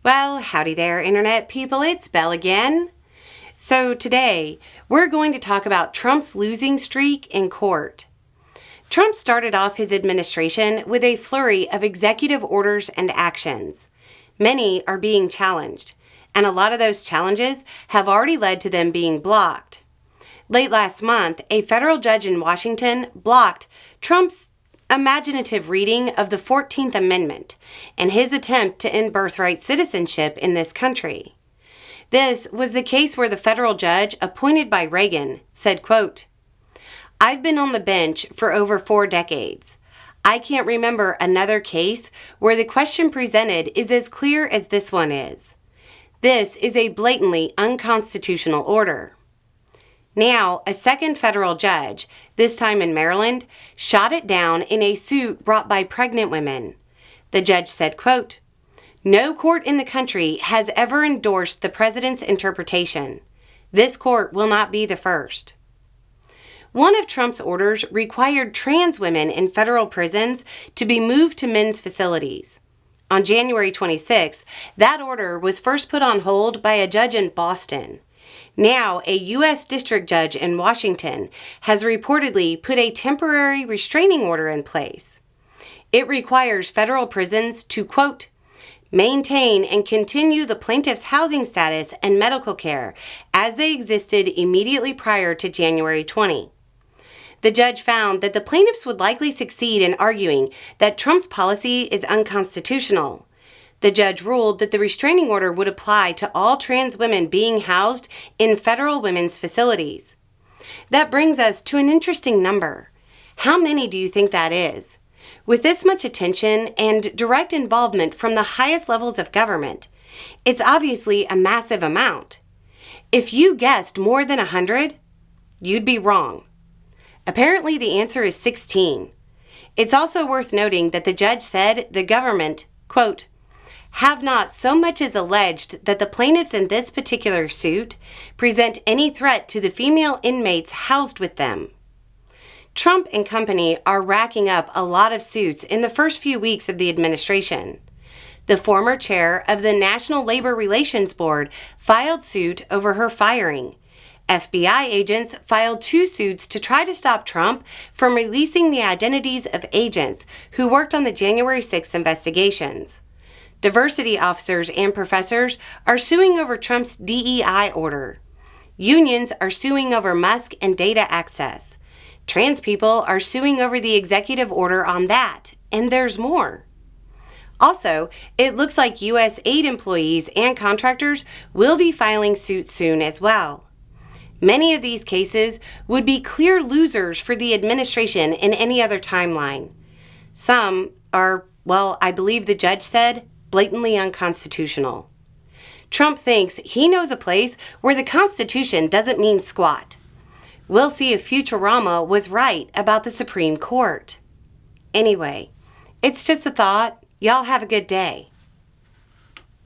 Well, howdy there, Internet people. It's Belle again. So today, we're going to talk about Trump's losing streak in court. Trump started off his administration with a flurry of executive orders and actions. Many are being challenged, and a lot of those challenges have already led to them being blocked. Late last month, a federal judge in Washington blocked Trump's imaginative reading of the 14th Amendment and his attempt to end birthright citizenship in this country. This was the case where the federal judge appointed by Reagan said, quote, "I've been on the bench for over 4 decades. I can't remember another case where the question presented is as clear as this one is. This is a blatantly unconstitutional order." Now, a second federal judge, this time in Maryland, shot it down in a suit brought by pregnant women. The judge said, quote, "No court in the country has ever endorsed the president's interpretation. This court will not be the first." One of Trump's orders required trans women in federal prisons to be moved to men's facilities. On January 26th, that order was first put on hold by a judge in Boston. Now, a U.S. district judge in Washington has reportedly put a temporary restraining order in place. It requires federal prisons to, quote, "maintain and continue the plaintiff's housing status and medical care as they existed immediately prior to January 20. The judge found that the plaintiffs would likely succeed in arguing that Trump's policy is unconstitutional. The judge ruled that the restraining order would apply to all trans women being housed in federal women's facilities. That brings us to an interesting number. How many do you think that is? With this much attention and direct involvement from the highest levels of government, it's obviously a massive amount. If you guessed more than 100, you'd be wrong. Apparently the answer is 16. It's also worth noting that the judge said the government, quote, "have not so much as alleged that the plaintiffs in this particular suit present any threat to the female inmates housed with them." Trump and company are racking up a lot of suits in the first few weeks of the administration. The former chair of the National Labor Relations Board filed suit over her firing. FBI agents filed 2 suits to try to stop Trump from releasing the identities of agents who worked on the January 6th investigations. Diversity officers and professors are suing over Trump's DEI order. Unions are suing over Musk and data access. Trans people are suing over the executive order on that, and there's more. Also, it looks like U.S. aid employees and contractors will be filing suits soon as well. Many of these cases would be clear losers for the administration in any other timeline. Some are, well, I believe the judge said, blatantly unconstitutional. Trump thinks he knows a place where the Constitution doesn't mean squat. We'll see if Futurama was right about the Supreme Court. Anyway, it's just a thought. Y'all have a good day.